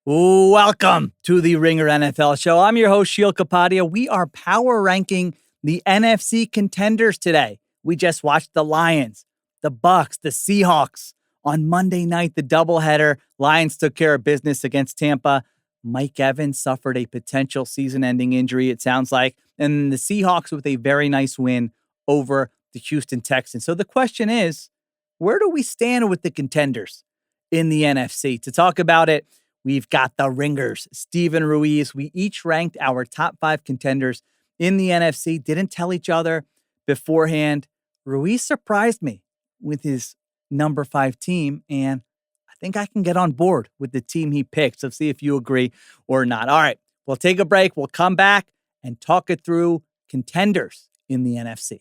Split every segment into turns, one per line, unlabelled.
Welcome to the Ringer NFL show. I'm your host, Sheil Kapadia. We are power ranking the NFC Contenders today. We just watched the Lions, the Bucks, the Seahawks. On Monday night, the doubleheader, Lions took care of business against Tampa. Mike Evans suffered a potential season-ending injury, it sounds like. And the Seahawks with a very nice win over the Houston Texans. So the question is, where do we stand with the contenders in the NFC? To talk about it, we've got the Ringers, Steven Ruiz. We each ranked our top 5 contenders in the NFC, didn't tell each other beforehand. Ruiz surprised me with his number 5 team, and I think I can get on board with the team he picked. So see if you agree or not. All right, we'll take a break. We'll come back and talk it through contenders in the NFC.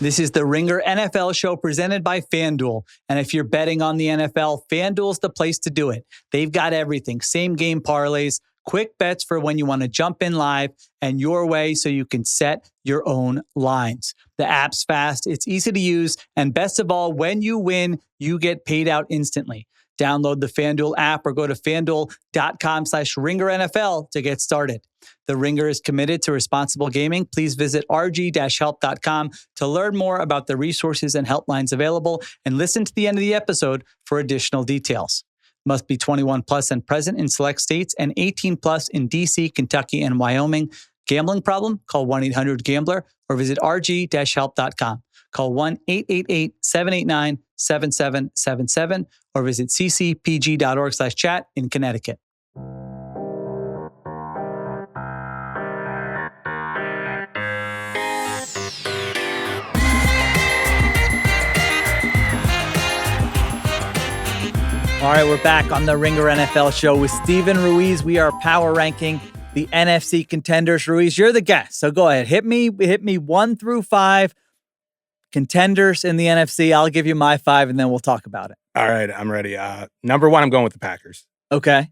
This is the Ringer NFL show presented by FanDuel. And if you're betting on the NFL, FanDuel's the place to do it. They've got everything. Same game parlays, quick bets for when you want to jump in live, and your way so you can set your own lines. The app's fast, it's easy to use, and best of all, when you win, you get paid out instantly. Download the FanDuel app or go to FanDuel.com/RingerNFL to get started. The Ringer is committed to responsible gaming. Please visit rg-help.com to learn more about the resources and helplines available and listen to the end of the episode for additional details. Must be 21 plus and present in select states and 18 plus in DC, Kentucky, and Wyoming. Gambling problem? Call 1-800-GAMBLER or visit rg-help.com. Call 1-888-789-7777 or visit ccpg.org/chat in Connecticut. All right, we're back on the Ringer NFL show with Steven Ruiz. We are power ranking the NFC contenders. Ruiz, you're the guest, so go ahead. Hit me 1 through 5 contenders in the NFC. I'll give you my 5, and then we'll talk about it.
All right, I'm ready. Number 1, I'm going with the Packers.
Okay.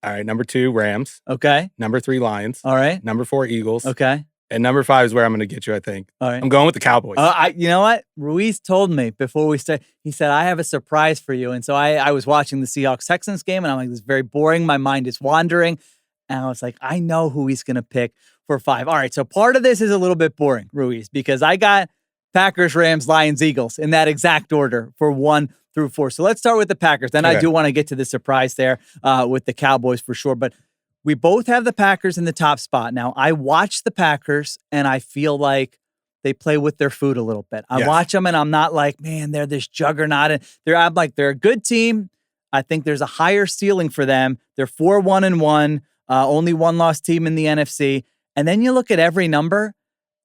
All right, number 2, Rams.
Okay.
Number 3, Lions.
All right.
Number 4, Eagles.
Okay.
And number 5 is where I'm going to get you, I think.
All right.
I'm going with the Cowboys.
You know what? Ruiz told me before we started, he said, I have a surprise for you. And so I was watching the Seahawks-Texans game, and I'm like, this is very boring. My mind is wandering. And I was like, I know who he's going to pick for 5. All right, so part of this is a little bit boring, Ruiz, because I got Packers, Rams, Lions, Eagles in that exact order for 1 through 4. So let's start with the Packers. Then I do want to get to the surprise there with the Cowboys for sure. But we both have the Packers in the top spot. Now, I watch the Packers, and I feel like they play with their food a little bit. I watch them, and I'm not like, man, they're this juggernaut. And I'm like, they're a good team. I think there's a higher ceiling for them. They're 4-1-1, only one-loss team in the NFC. And then you look at every number,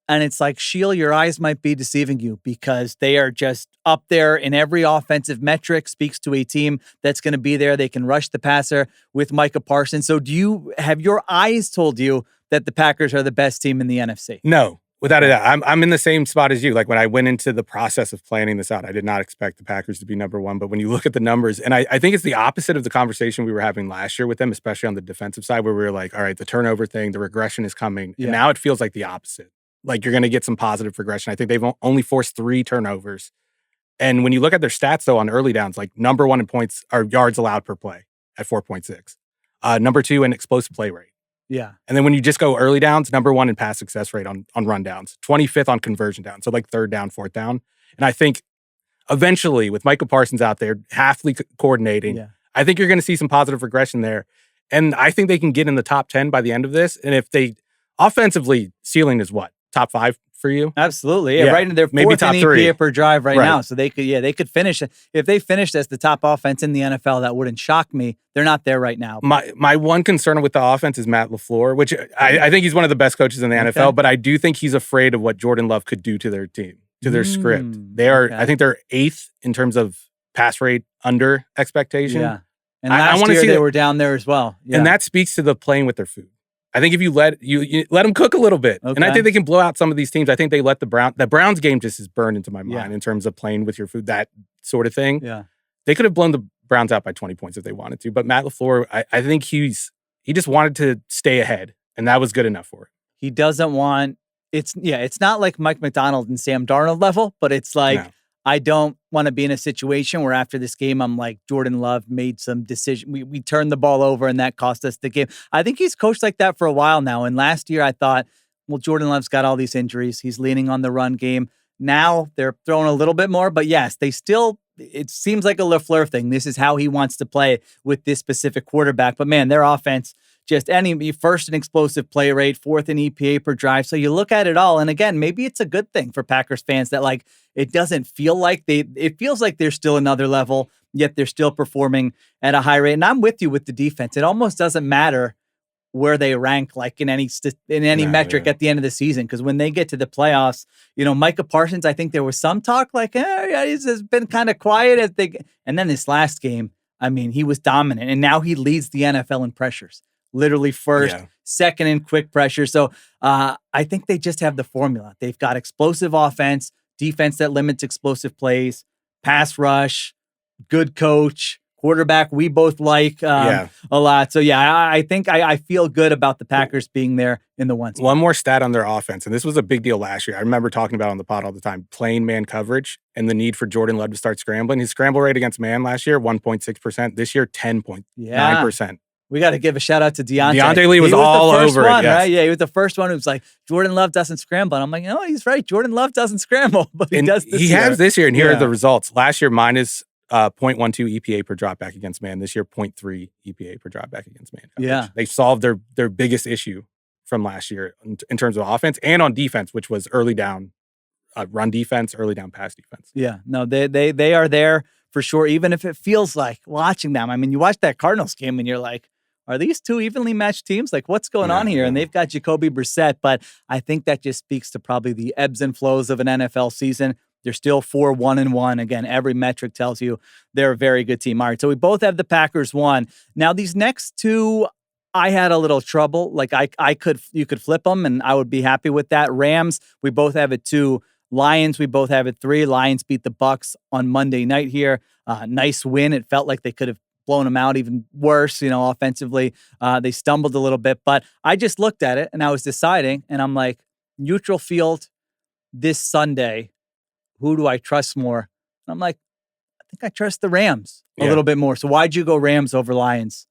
and it's like, Sheil, your eyes might be deceiving you because they are just up there in every offensive metric, speaks to a team that's going to be there. They can rush the passer with Micah Parsons. So have your eyes told you that the Packers are the best team in the NFC?
No, without a doubt. I'm in the same spot as you. Like when I went into the process of planning this out, I did not expect the Packers to be number 1. But when you look at the numbers, and I think it's the opposite of the conversation we were having last year with them, especially on the defensive side, where we were like, all right, the turnover thing, the regression is coming. Yeah. And now it feels like the opposite. Like you're going to get some positive progression. I think they've only forced 3 turnovers. And when you look at their stats, though, on early downs, like number 1 in points are yards allowed per play at 4.6. Number 2 in explosive play rate.
Yeah.
And then when you just go early downs, number 1 in pass success rate on run downs, 25th on conversion downs. So like 3rd down, 4th down. And I think eventually with Micah Parsons out there, halfly coordinating, I think you're going to see some positive regression there. And I think they can get in the top 10 by the end of this. And if they offensively, ceiling is what? Top 5 for you?
Absolutely. Yeah. Right in their 4th in EPA per drive right now. So they could finish. If they finished as the top offense in the NFL, that wouldn't shock me. They're not there right now.
My one concern with the offense is Matt LaFleur, which I think he's one of the best coaches in the NFL, but I do think he's afraid of what Jordan Love could do to their team, to their script. They are, I think they're 8th in terms of pass rate under expectation.
Yeah. And last year they were down there as well. Yeah.
And that speaks to the playing with their food. I think if you let them cook a little bit, and I think they can blow out some of these teams. I think they let the Browns game just is burned into my mind in terms of playing with your food, that sort of thing.
Yeah,
they could have blown the Browns out by 20 points if they wanted to, but Matt LaFleur, I think he just wanted to stay ahead, and that was good enough for him.
He doesn't want it's not like Mike McDonald and Sam Darnold level, but it's like I don't want to be in a situation where after this game, I'm like, Jordan Love made some decision. We turned the ball over and that cost us the game. I think he's coached like that for a while now. And last year I thought, well, Jordan Love's got all these injuries. He's leaning on the run game. Now they're throwing a little bit more, but yes, it seems like a LaFleur thing. This is how he wants to play with this specific quarterback. But man, their offense, just first in explosive play rate, fourth in EPA per drive. So you look at it all. And again, maybe it's a good thing for Packers fans that like, it doesn't feel like it feels like they're still another level, yet they're still performing at a high rate. And I'm with you with the defense. It almost doesn't matter where they rank like in any metric at the end of the season. Because when they get to the playoffs, Micah Parsons, I think there was some talk like, he's been kind of quiet and then this last game, I mean, he was dominant and now he leads the NFL in pressures, literally first, second in quick pressure. So I think they just have the formula. They've got explosive offense, defense that limits explosive plays, pass rush, good coach, quarterback we both like a lot. So, I think I feel good about the Packers being there in the one spot.
One more stat on their offense, and this was a big deal last year. I remember talking about it on the pod all the time, playing man coverage and the need for Jordan Love to start scrambling. His scramble rate against man last year, 1.6%. This year, 10.9%.
We got to give a shout out to Deontay.
Deontay Lee was all over it. Yes.
Right? Yeah, he was the first one who was like, Jordan Love doesn't scramble. And I'm like, he's right. Jordan Love doesn't scramble, but he does this year.
He has this year, and here are the results. Last year, minus 0.12 EPA per dropback against man. This year, 0.3 EPA per dropback against man.
Yeah.
They solved their biggest issue from last year in terms of offense and on defense, which was early down run defense, early down pass defense.
Yeah, no, they are there for sure, even if it feels like watching them. I mean, you watch that Cardinals game and you're like, are these two evenly matched teams? Like, what's going on here? And they've got Jacoby Brissett, but I think that just speaks to probably the ebbs and flows of an NFL season. They're still 4-1-1. Again, every metric tells you they're a very good team. All right, so we both have the Packers 1. Now, these next two, I had a little trouble. Like, you could flip them, and I would be happy with that. Rams, we both have it 2. Lions, we both have it 3. Lions beat the Bucks on Monday night here. Nice win. It felt like they could have blown them out even worse, offensively. They stumbled a little bit, but I just looked at it and I was deciding, and I'm like, neutral field this Sunday, who do I trust more? And I'm like, I think I trust the Rams a little bit more. So why'd you go Rams over Lions?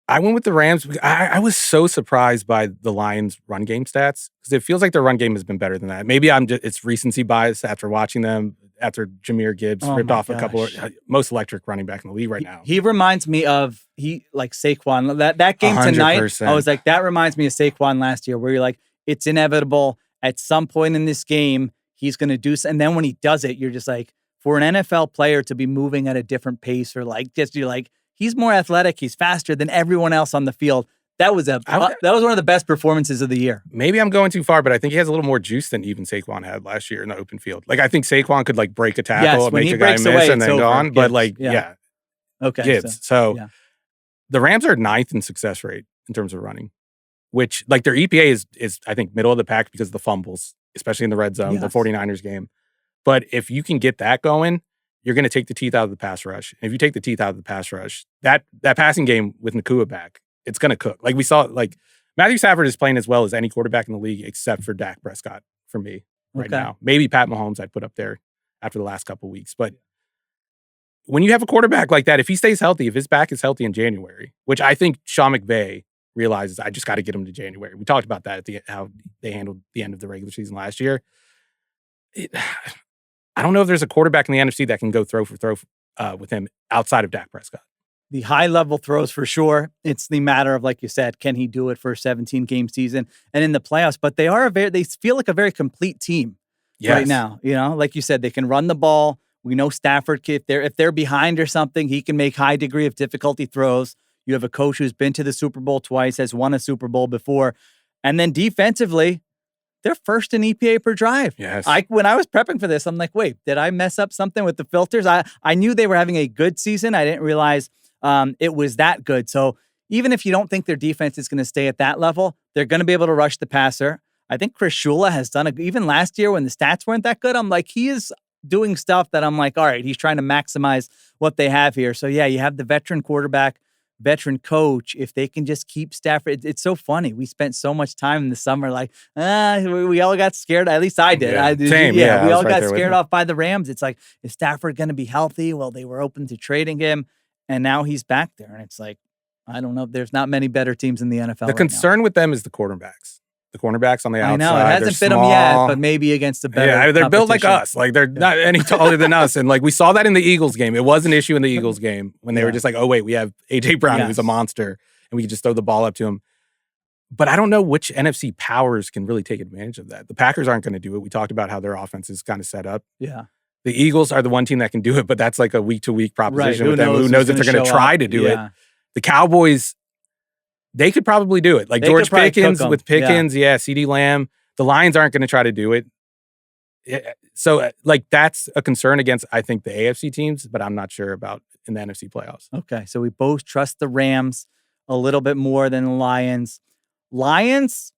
I went with the Rams. I was so surprised by the Lions' run game stats because it feels like their run game has been better than that. Maybe it's recency bias after watching them, after Jahmyr Gibbs ripped off a couple of most electric running back in the league right now.
He reminds me of Saquon. That game 100%. Tonight, I was like, that reminds me of Saquon last year, where you're like, it's inevitable at some point in this game he's going to do, and then when he does it, you're just like, for an NFL player to be moving at a different pace, or like you're like, he's more athletic, he's faster than everyone else on the field. That was one of the best performances of the year.
Maybe I'm going too far, but I think he has a little more juice than even Saquon had last year in the open field. Like, I think Saquon could like break a tackle and make a guy miss and then go on. But
okay.
Gibbs. So the Rams are 9th in success rate in terms of running, which like their EPA is I think middle of the pack because of the fumbles, especially in the red zone, the 49ers game. But if you can get that going, you're going to take the teeth out of the pass rush. And if you take the teeth out of the pass rush, that passing game with Nakua back, it's going to cook. Like we saw, like Matthew Stafford is playing as well as any quarterback in the league except for Dak Prescott for me right now. Maybe Pat Mahomes I'd put up there after the last couple of weeks. But when you have a quarterback like that, if he stays healthy, if his back is healthy in January, which I think Sean McVay realizes, I just got to get him to January. We talked about that at how they handled the end of the regular season last year. I don't know if there's a quarterback in the NFC that can go throw for throw with him outside of Dak Prescott.
The high-level throws for sure. It's the matter of, like you said, can he do it for a 17-game season and in the playoffs? But they feel like a very complete team right now. Like you said, they can run the ball. We know Stafford, if they're behind or something, he can make high degree of difficulty throws. You have a coach who's been to the Super Bowl twice, has won a Super Bowl before. And then defensively, they're first in EPA per drive.
Yes.
When I was prepping for this, I'm like, wait, did I mess up something with the filters? I knew they were having a good season. I didn't realize it was that good. So even if you don't think their defense is going to stay at that level, they're going to be able to rush the passer. I think Chris Shula has done even last year when the stats weren't that good. I'm like, he is doing stuff that I'm like, all right, he's trying to maximize what they have here. So yeah, you have the veteran quarterback veteran coach, if they can just keep Stafford. It's so funny. We spent so much time in the summer like, we all got scared. At least I did.
Yeah. Same.
We
I
all
was right
got
there with
scared
you.
off by the Rams. It's like, is Stafford going to be healthy? Well, they were open to trading him, and now he's back there. And it's like, I don't know. There's not many better teams in the NFL.
The concern with them is the quarterbacks. The cornerbacks on the outside.
I know, it hasn't fit them yet, but maybe against a better
they're built like
competition.
us. Like, they're not any taller than us. And, like, we saw that in the Eagles game. It was an issue in the Eagles game when they were just like, oh, wait, we have A.J. Brown, who's a monster, and we can just throw the ball up to him. But I don't know which NFC powers can really take advantage of that. The Packers aren't going to do it. We talked about how their offense is kind of set up.
Yeah.
The Eagles are the one team that can do it, but that's like a week-to-week proposition
Right.
with them. Who knows if they're going to try to do it. The Cowboys, they could probably do it. Like George Pickens with Pickens, CeeDee Lamb. The Lions aren't going to try to do it. So, like, that's a concern against, I think, the AFC teams, but I'm not sure about in the NFC playoffs.
Okay, so we both trust the Rams a little bit more than the Lions. Lions,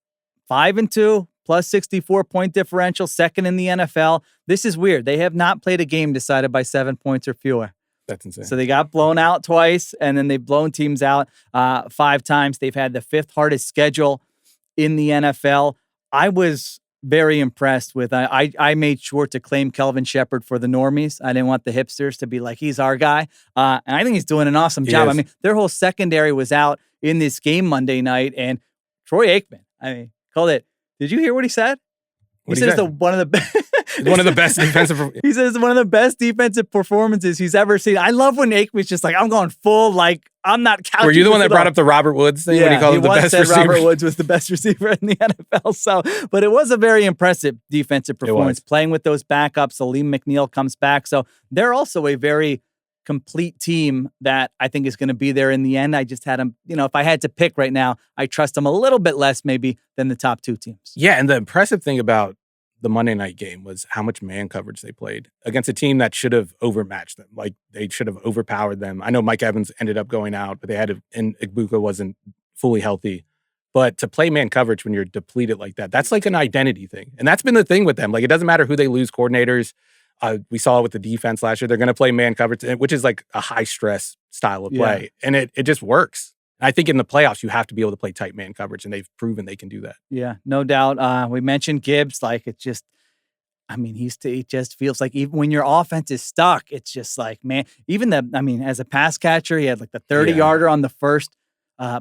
5-2, plus 64-point differential, second in the NFL. This is weird. They have not played a game decided by 7 points or fewer.
That's insane.
So they got blown out twice, and then they've blown teams out 5 times. They've had the 5th hardest schedule in the NFL. I was very impressed with, I made sure to claim Kelvin Shepherd for the normies. I didn't want the hipsters to be like, he's our guy. And I think he's doing an awesome job. I mean, their whole secondary was out in this game Monday night, and Troy Aikman, called it. Did you hear what he said? He says one of the best.
One of the best defensive.
He says one of the best defensive performances he's ever seen. I love when Aikman's just like, I'm going full, like, I'm not couching.
Were you the one that brought up the Robert Woods thing when he called him the best receiver?
Robert Woods was the best receiver in the NFL. So, but it was a very impressive defensive performance. Playing with those backups, Aleem McNeil comes back. So they're also a very complete team that I think is going to be there in the end. I just had them, if I had to pick right now, I trust them a little bit less maybe than the top 2 teams.
Yeah, and the impressive thing about the Monday night game was how much man coverage they played against a team that should have overmatched them. Like, they should have overpowered them. I know Mike Evans ended up going out, but and Igbuka wasn't fully healthy. But to play man coverage when you're depleted like that, that's like an identity thing. And that's been the thing with them. Like, it doesn't matter who they lose coordinators. We saw it with the defense last year. They're going to play man coverage, which is like a high stress style of play. And it just works. I think in the playoffs, you have to be able to play tight man coverage, and they've proven they can do that. Yeah, no doubt. We mentioned Gibbs. Like, it just, he just feels like even when your offense is stuck, it's just like, man, as a pass catcher, he had like the 30-yarder on the first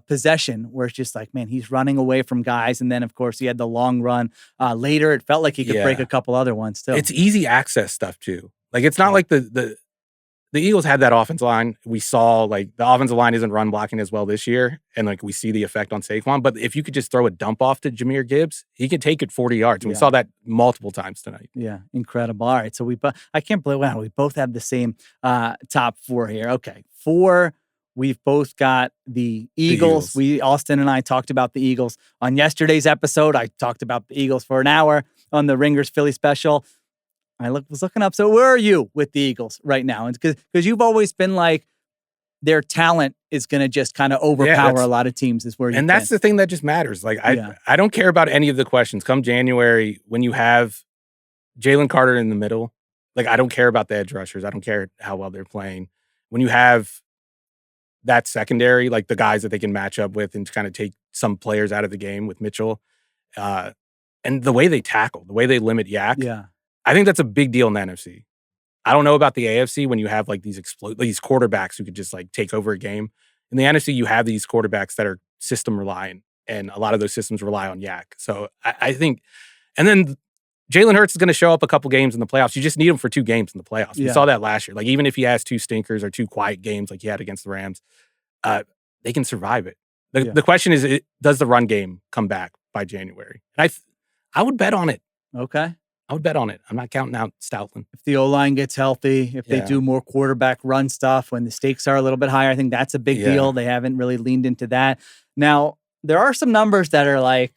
possession where it's just like, man, he's running away from guys. And then, of course, he had the long run. Later, it felt like he could break a couple other ones, too. It's easy access stuff, too. Like, it's not like the Eagles had that offensive line. We saw, like, the offensive line isn't run blocking as well this year. And, like, we see the effect on Saquon. But if you could just throw a dump off to Jahmyr Gibbs, he could take it 40 yards. And we saw that multiple times tonight. Yeah, incredible. All right, so I can't believe, we both have the same top 4 here. Okay, 4, we've both got the Eagles. Austin and I talked about the Eagles on yesterday's episode. I talked about the Eagles for an hour on the Ringers Philly special. I was looking up. So where are you with the Eagles right now? And because you've always been like, their talent is going to just kind of overpower a lot of teams is where you've been. And that's the thing that just matters. Like, I don't care about any of the questions. Come January, when you have Jalen Carter in the middle, like, I don't care about the edge rushers. I don't care how well they're playing. When you have that secondary, like the guys that they can match up with and kind of take some players out of the game with Mitchell, and the way they tackle, the way they limit Yak. Yeah. I think that's a big deal in the NFC. I don't know about the AFC when you have like these quarterbacks who could just like take over a game. In the NFC, you have these quarterbacks that are system reliant, and a lot of those systems rely on Yak. So I think, and then Jalen Hurts is going to show up a couple games in the playoffs. You just need him for 2 games in the playoffs. We saw that last year. Like, even if he has 2 stinkers or 2 quiet games like he had against the Rams, they can survive it. The question is, does the run game come back by January? And I would bet on it. Okay. I would bet on it. I'm not counting out Stoutland. If the O-line gets healthy, if they do more quarterback run stuff, when the stakes are a little bit higher, I think that's a big deal. They haven't really leaned into that. Now, there are some numbers that are like,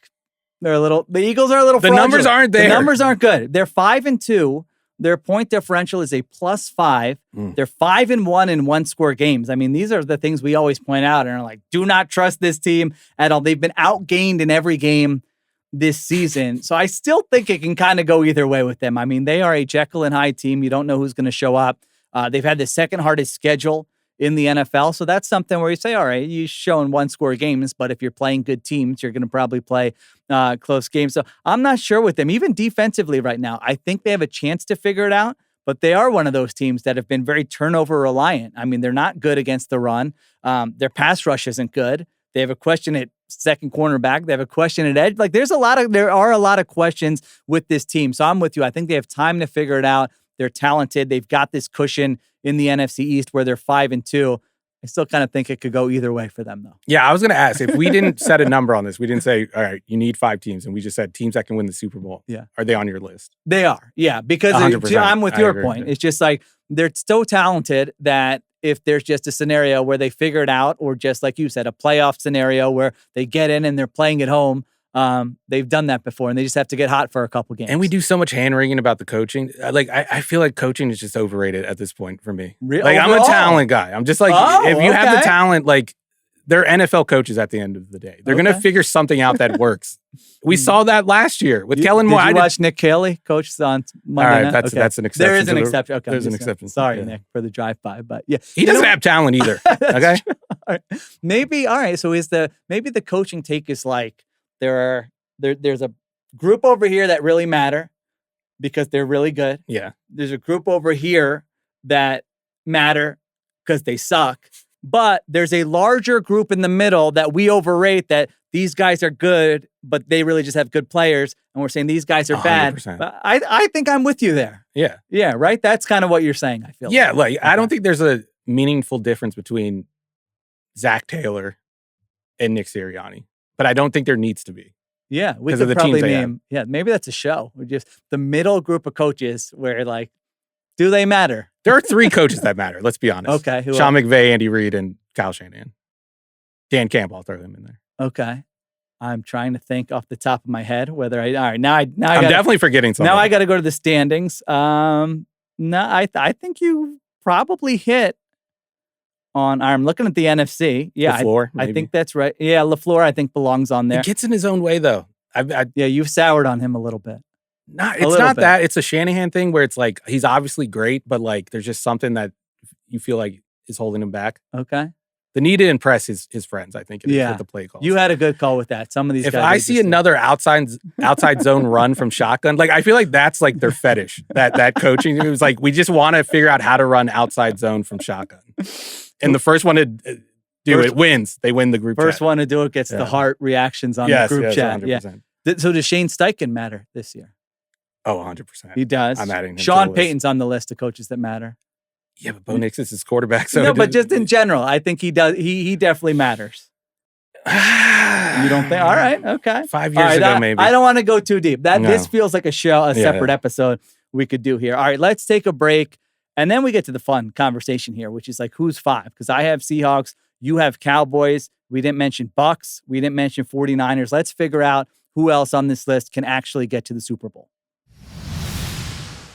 the Eagles are a little fraudulent. Numbers aren't there.
The numbers aren't good. They're 5-2. Their point differential is a +5. They're 5-1 in 1-score games. I mean, these are the things we always point out and are like, do not trust this team at all. They've been outgained in every game this season. So I still think it can kind of go either way with them. I mean, they are a Jekyll and Hyde team. You don't know who's going to show up. They've had the second hardest schedule in the NFL. So that's something where you say, all right, you're showing 1-score games, but if you're playing good teams, you're going to probably play close games. So I'm not sure with them, even defensively right now. I think they have a chance to figure it out, but they are one of those teams that have been very turnover reliant. I mean, they're not good against the run. Their pass rush isn't good. They have a question at second cornerback. They have a question at edge. Like there are a lot of questions with this team. So I'm with you. I think they have time to figure it out. They're talented. They've got this cushion in the NFC East where they're 5-2. I still kind of think it could go either way for them, though.
Yeah, I was going to ask, if we didn't set a number on this, we didn't say, all right, you need 5 teams, and we just said teams that can win the Super Bowl.
Yeah.
Are they on your list?
They are. Yeah, because I'm with your point. It's just like they're so talented that if there's just a scenario where they figure it out, or just like you said, a playoff scenario where they get in and they're playing at home, they've done that before, and they just have to get hot for a couple games.
And we do so much hand-wringing about the coaching. Like, I feel like coaching is just overrated at this point for me.
Really?
Like, I'm a talent guy. I'm just like, if you have the talent, like, they're NFL coaches at the end of the day. They're going to figure something out that works. We saw that last year with Kellen Moore.
Did you watch Nick Caley coach on Monday night?
That's an exception.
There is an exception. Okay,
there's an exception.
Sorry, Nick, for the drive-by, but yeah.
He doesn't have talent either. Okay?
All right. Maybe, all right, so maybe the coaching take is like there's a group over here that really matter because they're really good.
Yeah.
There's a group over here that matter because they suck. But there's a larger group in the middle that we overrate, that these guys are good, but they really just have good players. And we're saying these guys are 100%. Bad. But I think I'm with you there.
Yeah.
Yeah, right? That's kind of what you're saying, I feel.
Yeah, like I don't think there's a meaningful difference between Zach Taylor and Nick Sirianni. But I don't think there needs to be.
Yeah, we could probably name. Yeah, maybe that's a show. We're just the middle group of coaches where, like, do they matter?
There are 3 coaches that matter. Let's be honest.
Okay.
Sean McVay, Andy Reid, and Kyle Shanahan. Dan Campbell, I'll throw them in there.
Okay. I'm trying to think off the top of my head whether all right, now I'm
definitely forgetting something.
Now I got to go to the standings. No, I think you probably hit on. I'm looking at the NFC. Yeah,
LaFleur,
I think that's right. Yeah, LaFleur, I think belongs on there.
He gets in his own way though.
Yeah, you've soured on him a little bit.
It's not that. It's a Shanahan thing where it's like he's obviously great, but like there's just something that you feel like is holding him back.
Okay.
The need to impress his friends, I think, with the play calls.
You had a good call with that. Some of these
if
guys.
If I see another outside zone run from shotgun, like I feel like that's like their fetish. That coaching, it was like we just want to figure out how to run outside zone from shotgun. And the first one to do it wins. They win the group
first
chat.
One to do it gets the heart reactions on the group chat.
100%.
Yeah. So does Shane Steichen matter this year?
Oh, 100%.
He does.
I'm adding him
Sean
to the list.
Payton's on the list of coaches that matter.
Yeah, but Bo Nix is his quarterback. So
no, but just in general, I think he does. He definitely matters. You don't think? All right, okay.
5 years ago, maybe.
I don't want to go too deep. This feels like a separate episode we could do here. All right, let's take a break, and then we get to the fun conversation here, which is like who's 5? Because I have Seahawks, you have Cowboys. We didn't mention Bucks. We didn't mention 49ers. Let's figure out who else on this list can actually get to the Super Bowl.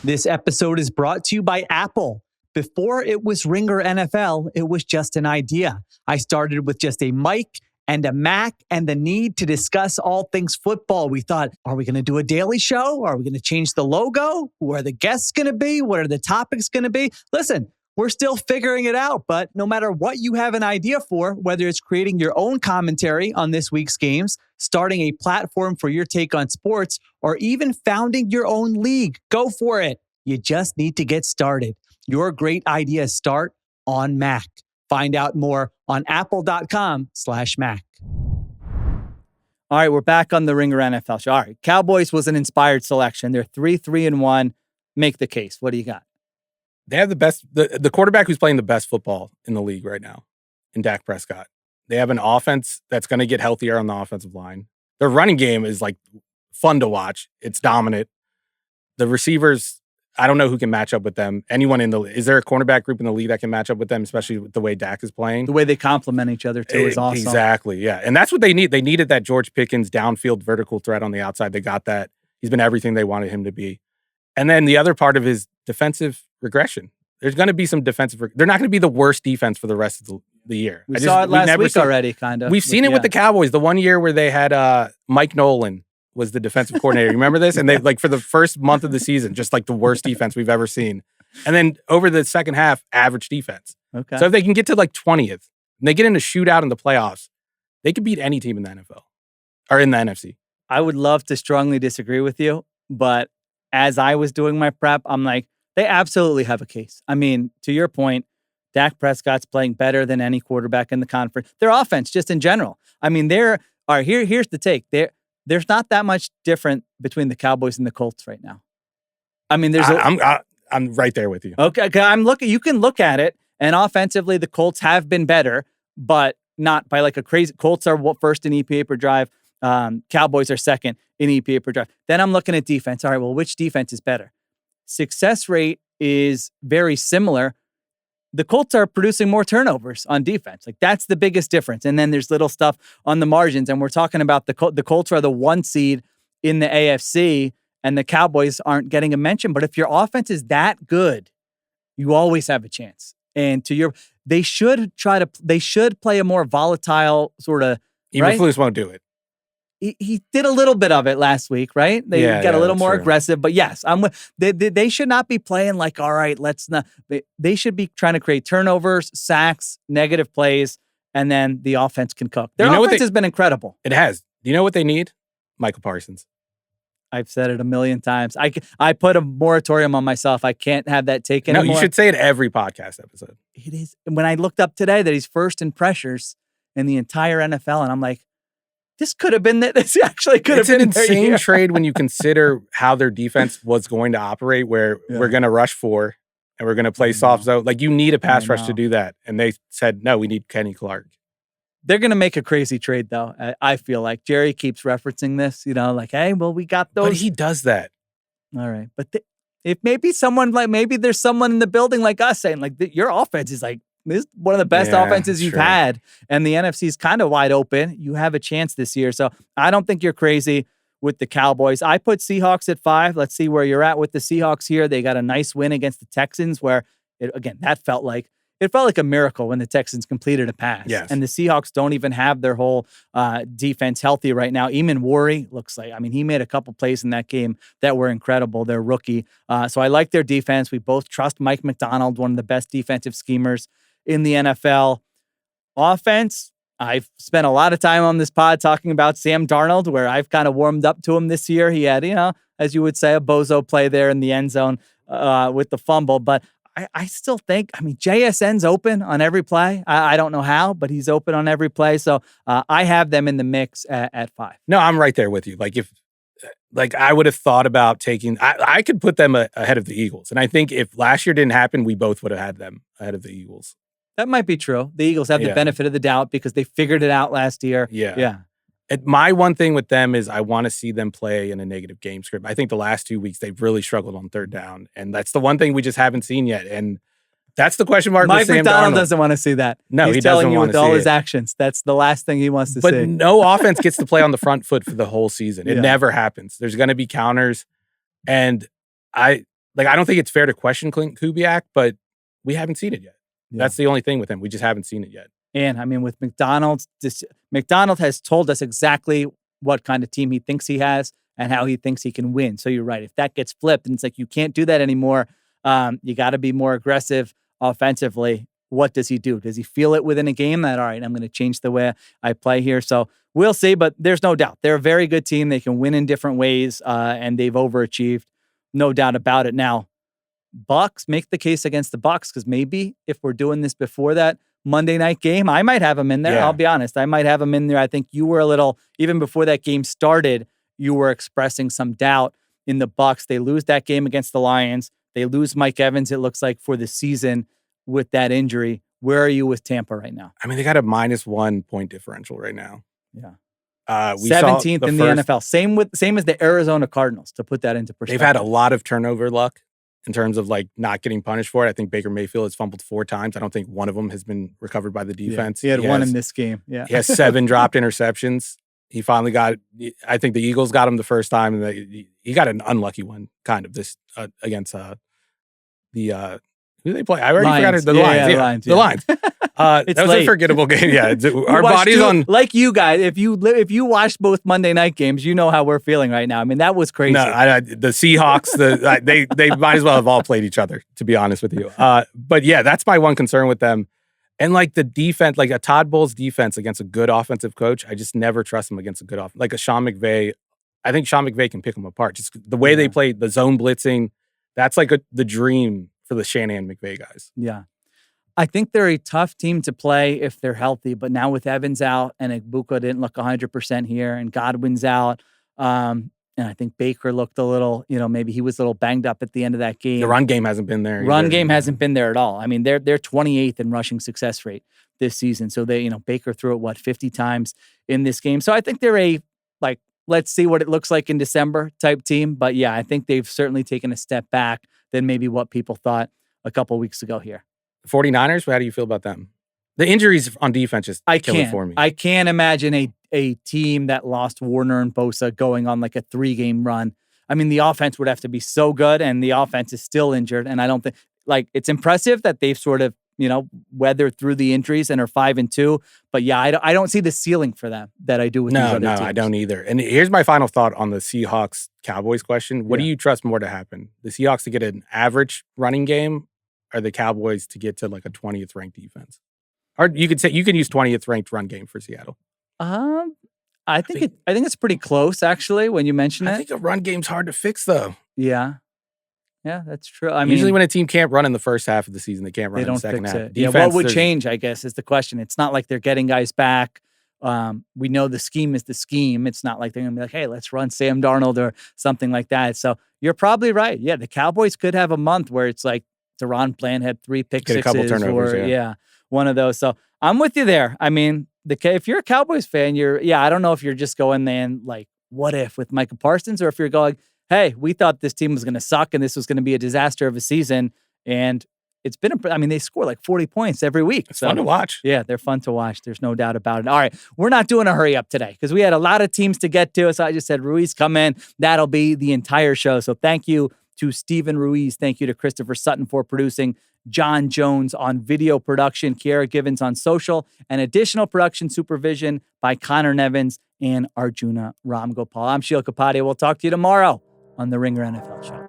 This episode is brought to you by Apple. Before it was Ringer NFL, it was just an idea. I started with just a mic and a Mac and the need to discuss all things football. We thought, are we going to do a daily show? Are we going to change the logo? Who are the guests going to be? What are the topics going to be? Listen, we're still figuring it out, but no matter what you have an idea for, whether it's creating your own commentary on this week's games, starting a platform for your take on sports, or even founding your own league, go for it. You just need to get started. Your great ideas start on Mac. Find out more on apple.com/Mac. All right, we're back on the Ringer NFL show. All right, Cowboys was an inspired selection. They're 3-3-1. Make the case. What do you got?
They have the best, the quarterback who's playing the best football in the league right now, in Dak Prescott. They have an offense that's going to get healthier on the offensive line. Their running game is like fun to watch. It's dominant. The receivers, I don't know who can match up with them. Anyone is there a cornerback group in the league that can match up with them, especially with the way Dak is playing?
The way they complement each other too is awesome.
Exactly, yeah. And that's what they need. They needed that George Pickens downfield vertical threat on the outside. They got that. He's been everything they wanted him to be. And then the other part of his defensive regression. There's going to be some defensive. They're not going to be the worst defense for the rest of the year.
We saw it last week already, kind of.
We've seen it with the Cowboys. The one year where they had Mike Nolan was the defensive coordinator. You remember this? And they, like, for the first month of the season, just like the worst defense we've ever seen. And then over the second half, average defense.
Okay.
So if they can get to like 20th, and they get in a shootout in the playoffs, they could beat any team in the NFL or in the NFC.
I would love to strongly disagree with you, but as I was doing my prep, I'm like, they absolutely have a case. I mean, to your point, Dak Prescott's playing better than any quarterback in the conference. Their offense, just in general. I mean, here's the take. There's not that much different between the Cowboys and the Colts right now. I mean,
I'm right there with you.
Okay, you can look at it, and offensively, the Colts have been better, but not by like a crazy. Colts are first in EPA per drive. Cowboys are second in EPA per drive. Then I'm looking at defense. All right, well, which defense is better? Success rate is very similar. The Colts are producing more turnovers on defense. Like, that's the biggest difference. And then there's little stuff on the margins. And we're talking about the Colts are the 1 seed in the AFC, and the Cowboys aren't getting a mention. But if your offense is that good, you always have a chance. And they should play a more volatile sort of.
Eberflus won't do it.
He did a little bit of it last week, right? They got a little more aggressive, but yes, they should not be playing like, all right, let's not. They should be trying to create turnovers, sacks, negative plays, and then the offense can cook. Their offense has been incredible.
It has. Do you know what they need? Michael Parsons.
I've said it a million times. I put a moratorium on myself. I can't have that take anymore.
No, you should say it every podcast episode.
It is. When I looked up today that he's first in pressures in the entire NFL, and I'm like, this could have been that. This actually could have been
an insane trade when you consider how their defense was going to operate, where we're going to rush 4 and we're going to play soft zone. Like, you need a pass rush to do that. And they said, no, we need Kenny Clark.
They're going to make a crazy trade, though. I feel like Jerry keeps referencing this, like, hey, well, we got those.
But he does that.
All right. But if maybe there's someone in the building like us saying, like, your offense is like, this is one of the best offenses you've had, and the NFC is kind of wide open. You have a chance this year. So I don't think you're crazy with the Cowboys. I put Seahawks at 5. Let's see where you're at with the Seahawks here. They got a nice win against the Texans where, that felt like a miracle when the Texans completed a pass.
Yes.
And the Seahawks don't even have their whole defense healthy right now. Eamon Worry looks like, he made a couple plays in that game that were incredible. They're rookie. So I like their defense. We both trust Mike McDonald, one of the best defensive schemers in the NFL. Offense, I've spent a lot of time on this pod talking about Sam Darnold, where I've kind of warmed up to him this year. He had, as you would say, a bozo play there in the end zone with the fumble. But I still think, JSN's open on every play. I don't know how, but he's open on every play. So I have them in the mix at 5.
No, I'm right there with you. Like, I would have thought about taking, I could put them ahead of the Eagles. And I think if last year didn't happen, we both would have had them ahead of the Eagles.
That might be true. The Eagles have the benefit of the doubt because they figured it out last year.
Yeah. My one thing with them is I want to see them play in a negative game script. I think the last 2 weeks, they've really struggled on third down. And that's the one thing we just haven't seen yet. And that's the question mark
Mike
with Sam
McDonald
Darnold.
doesn't want to see that.
No,
He's
he
telling
doesn't
you
want
with
to
all
see
his
it.
actions. That's the last thing he wants to see.
But no offense gets to play on the front foot for the whole season. It never happens. There's going to be counters. And I don't think it's fair to question Clint Kubiak, but we haven't seen it yet. Yeah. That's the only thing with him. We just haven't seen it yet.
And with McDonald has told us exactly what kind of team he thinks he has and how he thinks he can win. So you're right. If that gets flipped and it's like, you can't do that anymore. You got to be more aggressive offensively. What does he do? Does he feel it within a game that, all right, I'm going to change the way I play here? So we'll see, but there's no doubt. They're a very good team. They can win in different ways, and they've overachieved. No doubt about it. Now, Bucs, make the case against the Bucs, because maybe if we're doing this before that Monday night game, I might have them in there. Yeah. I'll be honest. I might have them in there. I think you were a little, even before that game started, you were expressing some doubt in the Bucs. They lose that game against the Lions. They lose Mike Evans, it looks like, for the season with that injury. Where are you with Tampa right now?
They got a -1 point differential right now.
Yeah.
17th
in the NFL. Same as the Arizona Cardinals, to put that into perspective.
They've had a lot of turnover luck in terms of not getting punished for it. I think Baker Mayfield has fumbled 4 times. I don't think one of them has been recovered by the defense.
Yeah, he had one in this game. Yeah.
He has 7 dropped interceptions. He finally got, I think the Eagles got him the first time, and he got an unlucky one kind of this against who they play? I already
Lions.
forgot the Lions.
The Lions.
The Lions.
It's
that was
late.
a forgettable game. Yeah, our bodies on
like you guys. If you watched both Monday night games, you know how we're feeling right now. I mean, that was crazy.
No, the Seahawks, they might as well have all played each other, to be honest with you. But yeah, that's my one concern with them. And like the defense, like a Todd Bowles defense against a good offensive coach, I just never trust him against a good offense. Like a Sean McVay, I think Sean McVay can pick them apart. Just the way they play the zone blitzing, that's like the dream for the Shanahan McVay guys.
Yeah. I think they're a tough team to play if they're healthy, but now with Evans out and Igbuka didn't look 100% here and Godwin's out, and I think Baker looked a little, maybe he was a little banged up at the end of that game.
The run game hasn't been there.
Run game hasn't been there at all. I mean, they're 28th in rushing success rate this season. So they, Baker threw it 50 times in this game. So I think they're a let's see what it looks like in December type team. But yeah, I think they've certainly taken a step back than maybe what people thought a couple of weeks ago here.
49ers, how do you feel about them? The injuries on defense just kill it for me.
I can't imagine a team that lost Warner and Bosa going on like a 3-game run. I mean, the offense would have to be so good, and the offense is still injured. And I don't think it's impressive that they've sort of weathered through the injuries and are 5-2. But yeah, I don't see the ceiling for them that I do with these other teams.
I don't either. And here's my final thought on the Seahawks Cowboys question. What do you trust more to happen? The Seahawks to get an average running game, or the Cowboys to get to like a 20th ranked defense? Or you could say you can use 20th ranked run game for Seattle.
I think it's pretty close actually when you mention it.
I think a run game's hard to fix though.
Yeah. Yeah, that's true. I
Usually
mean,
when a team can't run in the first half of the season, they can't run in the second half.
Defense, what would change, I guess, is the question. It's not like they're getting guys back. We know the scheme is the scheme. It's not like they're going to be like, hey, let's run Sam Darnold or something like that. So you're probably right. Yeah, the Cowboys could have a month where it's like Deron Bland had 3 pick sixes.
A couple turnovers,
one of those. So I'm with you there. I mean, if you're a Cowboys fan, I don't know if you're just going there and like, what if with Micah Parsons, or if you're going, hey, we thought this team was going to suck and this was going to be a disaster of a season. And it's been, they score like 40 points every week.
It's fun to watch.
Yeah, they're fun to watch. There's no doubt about it. All right, we're not doing a hurry up today because we had a lot of teams to get to. So I just said, Ruiz, come in. That'll be the entire show. So thank you to Steven Ruiz. Thank you to Christopher Sutton for producing, John Jones on video production, Kiera Givens on social, and additional production supervision by Conor Nevins and Arjuna Ramgopowell. I'm Sheil Kapadia. We'll talk to you tomorrow on the Ringer NFL Show.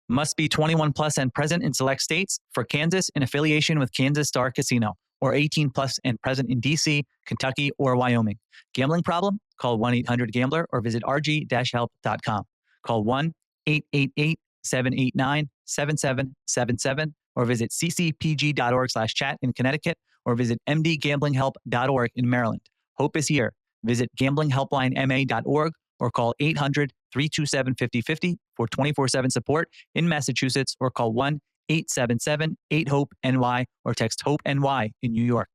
Must be 21 plus and present in select states. For Kansas, in affiliation with Kansas Star Casino, or 18 plus and present in D.C., Kentucky, or Wyoming. Gambling problem? Call 1-800-GAMBLER or visit rg-help.com. Call 1-888-789-7777 or visit ccpg.org/chat in Connecticut or visit mdgamblinghelp.org in Maryland. Hope is here. Visit gamblinghelplinema.org or call 800-327-5050 for 24/7 support in Massachusetts, or call 1-877-8-HOPE-NY or text HOPE-NY in New York.